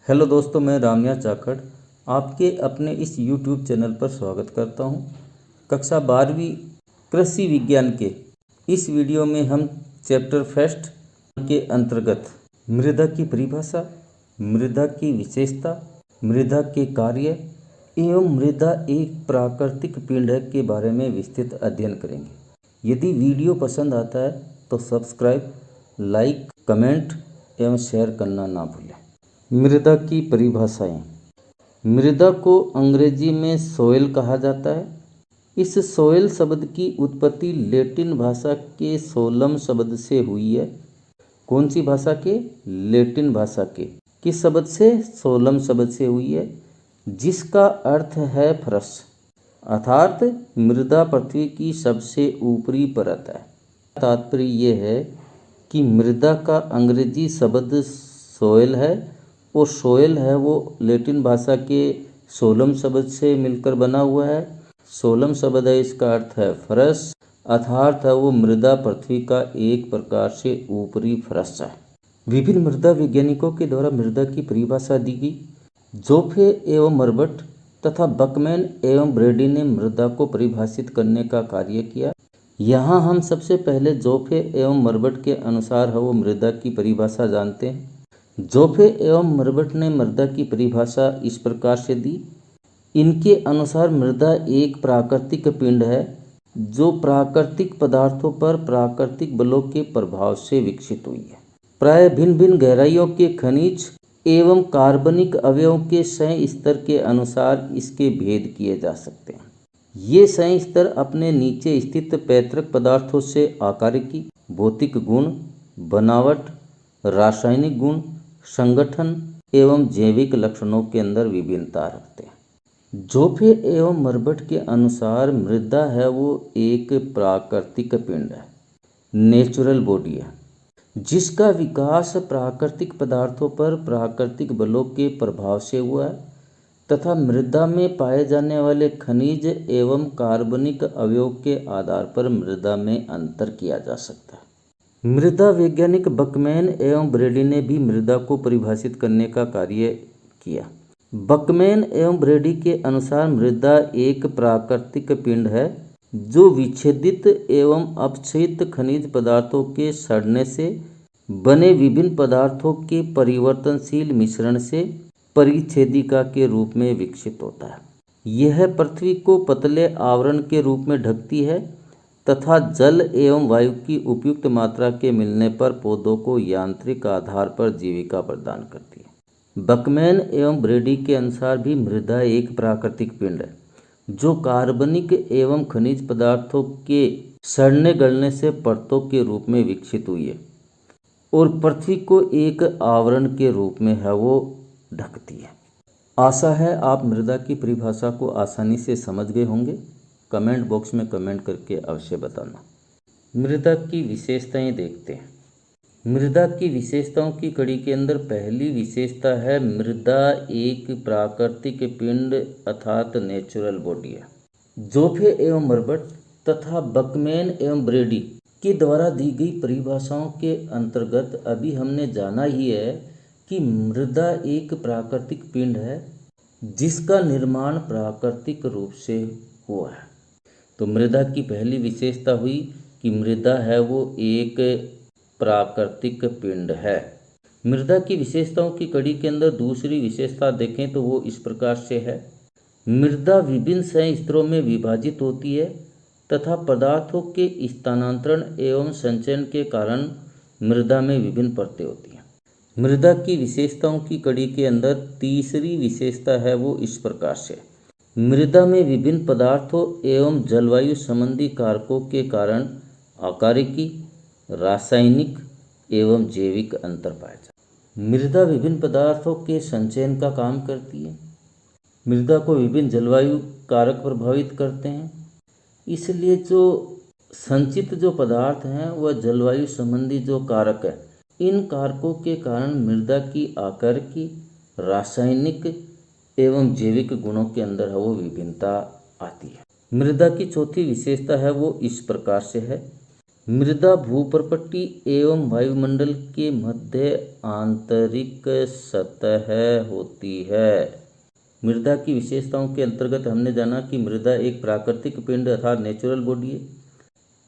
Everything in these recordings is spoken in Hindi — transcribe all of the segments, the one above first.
हेलो दोस्तों, मैं रामया चाकड़ आपके अपने इस YouTube चैनल पर स्वागत करता हूं। कक्षा 12वीं कृषि विज्ञान के इस वीडियो में हम चैप्टर फर्स्ट के अंतर्गत मृदा की परिभाषा, मृदा की विशेषता, मृदा के कार्य एवं मृदा एक प्राकृतिक पिंड है के बारे में विस्तृत अध्ययन करेंगे। यदि वीडियो पसंद आता है तो सब्सक्राइब, लाइक, कमेंट एवं शेयर करना ना भूलें। मृदा की परिभाषाएं। मृदा को अंग्रेजी में सोइल कहा जाता है। इस सोइल शब्द की उत्पत्ति लैटिन भाषा के सोलम शब्द से हुई है। कौन सी भाषा के? लैटिन भाषा के किस शब्द से? सोलम शब्द से हुई है, जिसका अर्थ है फर्श, अर्थात मृदा पृथ्वी की सबसे ऊपरी परत है। तात्पर्य यह है कि मृदा का अंग्रेजी शब्द सोइल है और सोइल है वो लैटिन भाषा के सोलम शब्द से मिलकर बना हुआ है। सोलम शब्द है, इसका अर्थ है फर्श, अर्थात है वो मृदा पृथ्वी का एक प्रकार से ऊपरी फर्श है। विभिन्न मृदा वैज्ञानिकों के द्वारा मृदा की परिभाषा दी गई। जोफे एवं मर्बट तथा बकमैन एवं ब्रेडी ने मृदा को परिभाषित करने का कार्य किया। यहाँ हम सबसे पहले जोफे एवं मर्बट के अनुसार है वो मृदा की परिभाषा जानते हैं। जोफे एवं मर्बट ने मृदा की परिभाषा इस प्रकार से दी। इनके अनुसार मृदा एक प्राकृतिक पिंड है जो प्राकृतिक पदार्थों पर प्राकृतिक बलों के प्रभाव से विकसित हुई है। प्राय भिन्न भिन्न गहराइयों के खनिज एवं कार्बनिक अवयवों के संय स्तर के अनुसार इसके भेद किए जा सकते हैं। ये संय स्तर अपने नीचे स्थित पैतृक पदार्थों से आकारिकी, भौतिक गुण, बनावट, रासायनिक गुण, संगठन एवं जैविक लक्षणों के अंदर विभिन्नता रखते हैं। जोफे एवं मर्बट के अनुसार मृदा है वो एक प्राकृतिक पिंड है, नेचुरल बॉडी है, जिसका विकास प्राकृतिक पदार्थों पर प्राकृतिक बलों के प्रभाव से हुआ है तथा मृदा में पाए जाने वाले खनिज एवं कार्बनिक अवयव के आधार पर मृदा में अंतर किया जा सकता है। मृदा वैज्ञानिक बकमैन एवं ब्रेडी ने भी मृदा को परिभाषित करने का कार्य किया। बकमैन एवं ब्रेडी के अनुसार मृदा एक प्राकृतिक पिंड है जो विच्छेदित एवं अपक्षयित खनिज पदार्थों के सड़ने से बने विभिन्न पदार्थों के परिवर्तनशील मिश्रण से परिच्छेदिका के रूप में विकसित होता है। यह पृथ्वी को पतले आवरण के रूप में ढकती है तथा जल एवं वायु की उपयुक्त मात्रा के मिलने पर पौधों को यांत्रिक आधार पर जीविका प्रदान करती है। बकमैन एवं ब्रेडी के अनुसार भी मृदा एक प्राकृतिक पिंड है जो कार्बनिक एवं खनिज पदार्थों के सड़ने गलने से परतों के रूप में विकसित हुई है और पृथ्वी को एक आवरण के रूप में है वो ढकती है। आशा है आप मृदा की परिभाषा को आसानी से समझ गए होंगे। कमेंट बॉक्स में कमेंट करके अवश्य बताना। मृदा की विशेषताएं देखते हैं। मृदा की विशेषताओं की कड़ी के अंदर पहली विशेषता है मृदा एक प्राकृतिक पिंड अर्थात नेचुरल बॉडी है। जोफे एवं मर्बट तथा बकमैन एवं ब्रेडी के द्वारा दी गई परिभाषाओं के अंतर्गत अभी हमने जाना ही है कि मृदा एक प्राकृतिक पिंड है जिसका निर्माण प्राकृतिक रूप से हुआ है। तो मृदा की पहली विशेषता हुई कि मृदा है वो एक प्राकृतिक पिंड है। मृदा की विशेषताओं की कड़ी के अंदर दूसरी विशेषता देखें तो वो इस प्रकार से है। मृदा विभिन्न संय स्तरों में विभाजित होती है तथा पदार्थों के स्थानांतरण एवं संचयन के कारण मृदा में विभिन्न परतें होती हैं। मृदा की विशेषताओं की कड़ी के अंदर तीसरी विशेषता है वो इस प्रकार से। मृदा में विभिन्न पदार्थों एवं जलवायु संबंधी कारकों के कारण आकारिकी, रासायनिक एवं जैविक अंतर पाया जाता है। मृदा विभिन्न पदार्थों के संचयन का काम करती है। मृदा को विभिन्न जलवायु कारक प्रभावित करते हैं, इसलिए जो संचित जो पदार्थ हैं वह जलवायु संबंधी जो कारक है, इन कारकों के कारण मृदा की आकारिकी, रासायनिक एवं जैविक गुणों के अंदर है वो विभिन्नता आती है। मृदा की चौथी विशेषता है वो इस प्रकार से है। मृदा भूपर्पट्टी एवं वायुमंडल के मध्य आंतरिक सतह होती है। मृदा की विशेषताओं के अंतर्गत हमने जाना कि मृदा एक प्राकृतिक पिंड अर्थात नेचुरल बॉडी है।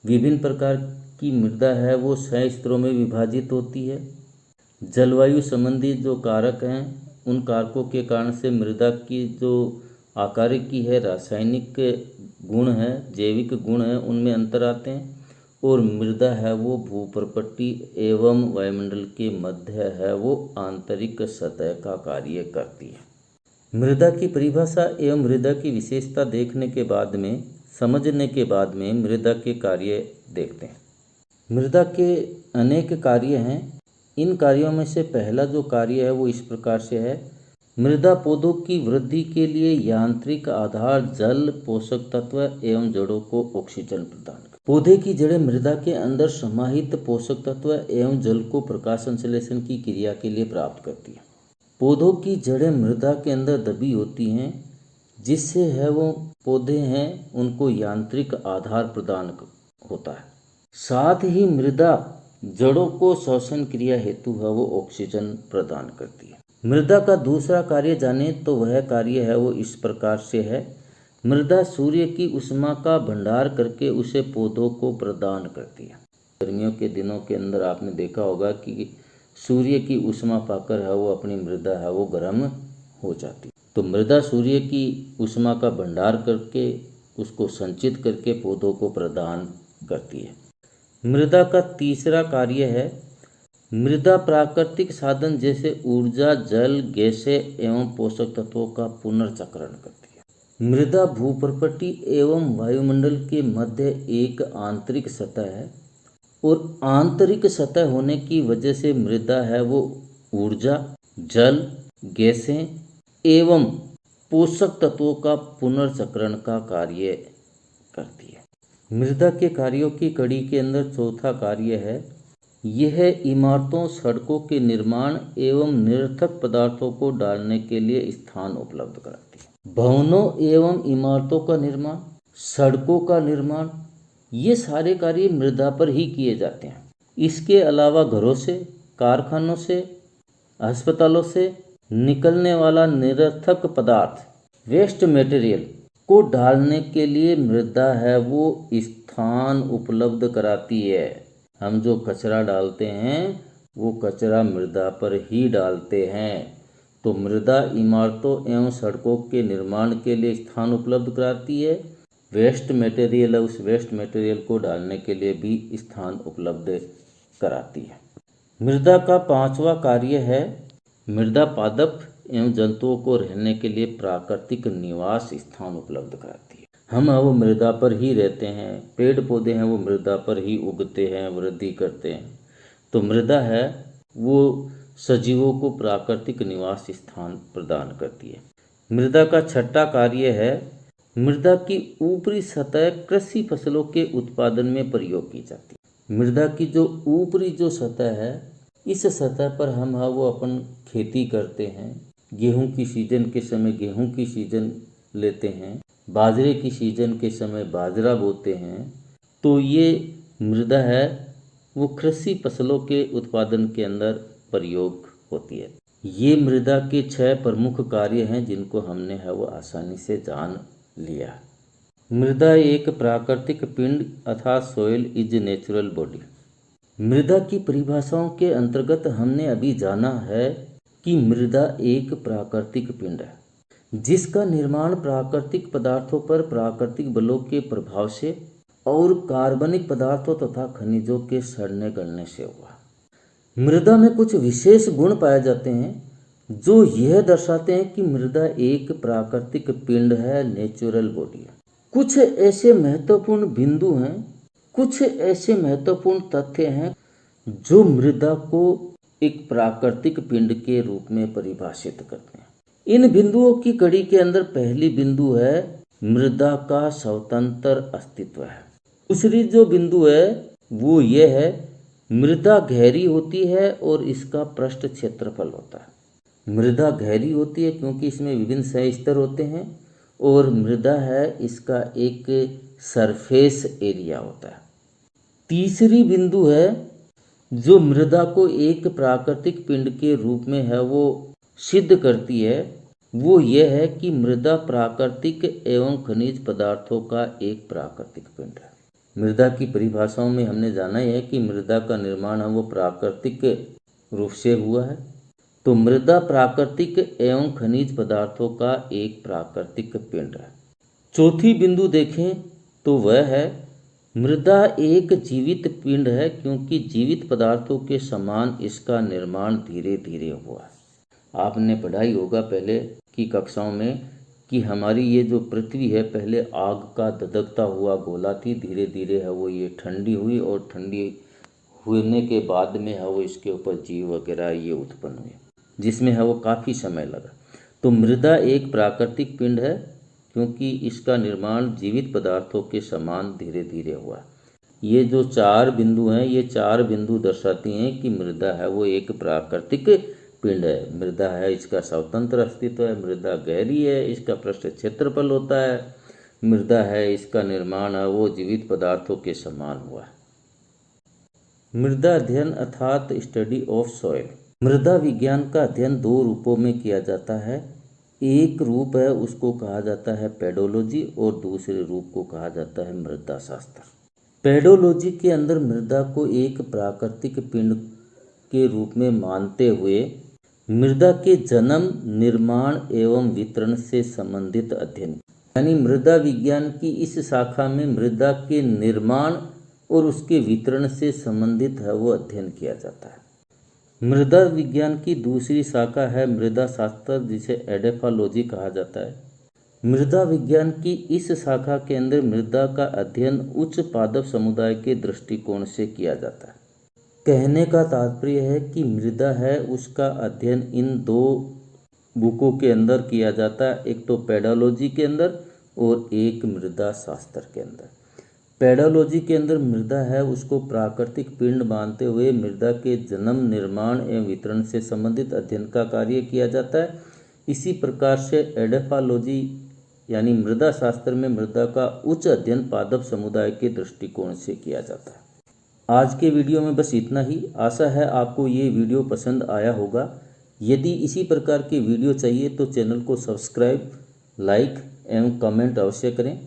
विभिन्न प्रकार की मृदा है वो 6 स्तरों में विभाजित होती है। जलवायु संबंधी जो कारक हैं उन कारकों के कारण से मृदा की जो आकारिकी है, रासायनिक गुण है, जैविक गुण है, उनमें अंतर आते हैं। और मृदा है वो भूपर्पट्टी एवं वायुमंडल के मध्य है वो आंतरिक सतह का कार्य करती है। मृदा की परिभाषा एवं मृदा की विशेषता देखने के बाद में, समझने के बाद में मृदा के कार्य देखते हैं। मृदा के अनेक कार्य हैं। इन कार्यों में से पहला जो कार्य है वो इस प्रकार से है। मृदा पौधों की वृद्धि के लिए यांत्रिक आधार, जल, पोषक तत्व एवं जड़ों को ऑक्सीजन प्रदान करती है। पौधे की जड़ें मृदा के अंदर समाहित पोषक तत्व एवं जल को प्रकाश संश्लेषण की क्रिया के लिए प्राप्त करती है। पौधों की जड़ें मृदा के अंदर दबी होती हैं, जिससे है वो पौधे हैं उनको यांत्रिक आधार प्रदान होता है। साथ ही मृदा जड़ों को श्वसन क्रिया हेतु है वो ऑक्सीजन प्रदान करती है। मृदा का दूसरा कार्य जाने तो वह कार्य है वो इस प्रकार से है। मृदा सूर्य की उष्मा का भंडार करके उसे पौधों को प्रदान करती है। गर्मियों के दिनों के अंदर आपने देखा होगा कि सूर्य की उष्मा पाकर है वो अपनी मृदा है वो गर्म हो जाती है। तो मृदा सूर्य की उष्मा का भंडार करके उसको संचित करके पौधों को प्रदान करती है। मृदा का तीसरा कार्य है, मृदा प्राकृतिक साधन जैसे ऊर्जा, जल, गैसें एवं पोषक तत्वों का पुनर्चक्रण करती है। मृदा भूपर्पट्टी एवं वायुमंडल के मध्य एक आंतरिक सतह है और आंतरिक सतह होने की वजह से मृदा है वो ऊर्जा, जल, गैसें एवं पोषक तत्वों का पुनर्चक्रण का कार्य करती है। मृदा के कार्यों की कड़ी के अंदर चौथा कार्य है, यह इमारतों, सड़कों के निर्माण एवं निरर्थक पदार्थों को डालने के लिए स्थान उपलब्ध कराती है। भवनों एवं इमारतों का निर्माण, सड़कों का निर्माण, ये सारे कार्य मृदा पर ही किए जाते हैं। इसके अलावा घरों से, कारखानों से, अस्पतालों से निकलने वाला निरर्थक पदार्थ, वेस्ट मटेरियल को डालने के लिए मृदा है वो स्थान उपलब्ध कराती है। हम जो कचरा डालते हैं वो कचरा मृदा पर ही डालते हैं। तो मृदा इमारतों एवं सड़कों के निर्माण के लिए स्थान उपलब्ध कराती है। वेस्ट मटेरियल है, उस वेस्ट मटेरियल को डालने के लिए भी स्थान उपलब्ध कराती है। मृदा का पांचवा कार्य है, मृदा पादप एवं जंतुओं को रहने के लिए प्राकृतिक निवास स्थान उपलब्ध कराती है। हम वो मृदा पर ही रहते हैं, पेड़ पौधे हैं वो मृदा पर ही उगते हैं, वृद्धि करते हैं। तो मृदा है वो सजीवों को प्राकृतिक निवास स्थान प्रदान करती है। मृदा का छठा कार्य है, मृदा की ऊपरी सतह कृषि फसलों के उत्पादन में प्रयोग की जाती है। मृदा की जो ऊपरी जो सतह है, इस सतह पर हम वो अपन खेती करते हैं। गेहूं की सीजन के समय गेहूं की सीजन लेते हैं, बाजरे की सीजन के समय बाजरा बोते हैं। तो ये मृदा है वो कृषि फसलों के उत्पादन के अंदर प्रयोग होती है। ये मृदा के 6 प्रमुख कार्य हैं जिनको हमने है वो आसानी से जान लिया। मृदा एक प्राकृतिक पिंड अर्थात सोइल इज नेचुरल बॉडी। मृदा की परिभाषाओं के अंतर्गत हमने अभी जाना है कि मृदा एक प्राकृतिक पिंड है जिसका निर्माण प्राकृतिक पदार्थों पर प्राकृतिक बलों के प्रभाव से और कार्बनिक पदार्थों तथा खनिजों के सड़ने गलने से हुआ। मृदा में कुछ विशेष गुण पाए जाते हैं जो यह दर्शाते हैं कि मृदा एक प्राकृतिक पिंड है, नेचुरल बॉडी है। कुछ ऐसे महत्वपूर्ण बिंदु हैं, कुछ ऐसे महत्वपूर्ण तथ्य हैं जो मृदा को एक प्राकृतिक पिंड के रूप में परिभाषित करते हैं। इन बिंदुओं की कड़ी के अंदर पहली बिंदु है मृदा का स्वतंत्र अस्तित्व है। दूसरी जो बिंदु है वो ये है मृदा गहरी होती है और इसका पृष्ठ क्षेत्रफल होता है। मृदा गहरी होती है क्योंकि इसमें विभिन्न सह स्तर होते हैं और मृदा है इसका एक सरफेस एरिया होता है। तीसरी बिंदु है जो मृदा को एक प्राकृतिक पिंड के रूप में है वो सिद्ध करती है, वो यह है कि मृदा प्राकृतिक एवं खनिज पदार्थों का एक प्राकृतिक पिंड है। मृदा की परिभाषाओं में हमने जाना है कि मृदा का निर्माण है वो प्राकृतिक रूप से हुआ है, तो मृदा प्राकृतिक एवं खनिज पदार्थों का एक प्राकृतिक पिंड है। चौथी बिंदु देखें तो वह है मृदा एक जीवित पिंड है, क्योंकि जीवित पदार्थों के समान इसका निर्माण धीरे धीरे हुआ है। आपने पढ़ाई होगा पहले की कक्षाओं में कि हमारी ये जो पृथ्वी है पहले आग का धधकता हुआ गोला थी, धीरे धीरे है वो ये ठंडी हुई और ठंडी होने के बाद में है वो इसके ऊपर जीव वगैरह ये उत्पन्न हुए, जिसमें है वो काफ़ी समय लगा। तो मृदा एक प्राकृतिक पिंड है क्योंकि इसका निर्माण जीवित पदार्थों के समान धीरे धीरे हुआ। ये जो 4 बिंदु हैं, ये 4 बिंदु दर्शाती हैं कि मृदा है वो एक प्राकृतिक पिंड है। मृदा है इसका स्वतंत्र अस्तित्व है, मृदा गहरी है, इसका पृष्ठ क्षेत्रफल होता है, मृदा है इसका निर्माण है वो जीवित पदार्थों के समान हुआ है। मृदा अध्ययन अर्थात स्टडी ऑफ सॉइल। मृदा विज्ञान का अध्ययन 2 रूपों में किया जाता है। एक रूप है उसको कहा जाता है पेडोलॉजी और दूसरे रूप को कहा जाता है मृदा शास्त्र। पेडोलॉजी के अंदर मृदा को एक प्राकृतिक पिंड के रूप में मानते हुए मृदा के जन्म, निर्माण एवं वितरण से संबंधित अध्ययन, यानी मृदा विज्ञान की इस शाखा में मृदा के निर्माण और उसके वितरण से संबंधित है वो अध्ययन किया जाता है। मृदा विज्ञान की दूसरी शाखा है मृदा शास्त्र, जिसे एडेफालॉजी कहा जाता है। मृदा विज्ञान की इस शाखा के अंदर मृदा का अध्ययन उच्च पादप समुदाय के दृष्टिकोण से किया जाता है। कहने का तात्पर्य है कि मृदा है उसका अध्ययन इन 2 बुकों के अंदर किया जाता है, एक तो पेडोलॉजी के अंदर और एक मृदा शास्त्र के अंदर। पेडोलॉजी के अंदर मृदा है उसको प्राकृतिक पिंड मानते हुए मृदा के जन्म, निर्माण एवं वितरण से संबंधित अध्ययन का कार्य किया जाता है। इसी प्रकार से एडेफालॉजी यानी मृदा शास्त्र में मृदा का उच्च अध्ययन पादप समुदाय के दृष्टिकोण से किया जाता है। आज के वीडियो में बस इतना ही। आशा है आपको ये वीडियो पसंद आया होगा। यदि इसी प्रकार के वीडियो चाहिए तो चैनल को सब्सक्राइब, लाइक एवं कमेंट अवश्य करें।